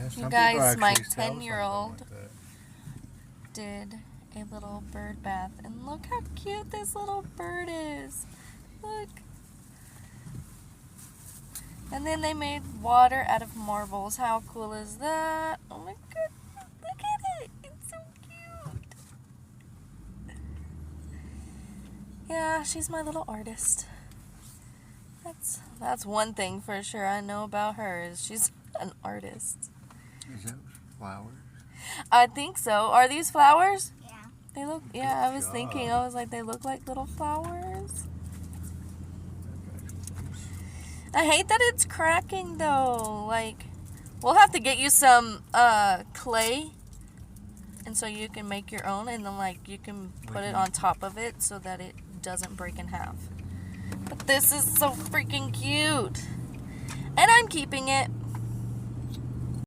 Yeah, some You people guys, my actually sell 10-year-old something like did a little bird bath. And look how cute this little bird is. Look. And then they made water out of marbles. How cool is that? Oh my goodness. Look at it. It's so cute. Yeah, she's my little artist. That's one thing for sure I know about her is she's an artist. that. Is that flowers? I think so. Are these flowers? Yeah. They look, Good yeah, I was job. thinking, I was like, they look like little flowers. I hate that it's cracking though. Like, we'll have to get you some clay, and so you can make your own, and then like you can put it on top of it so that it doesn't break in half. But this is so freaking cute, and I'm keeping it.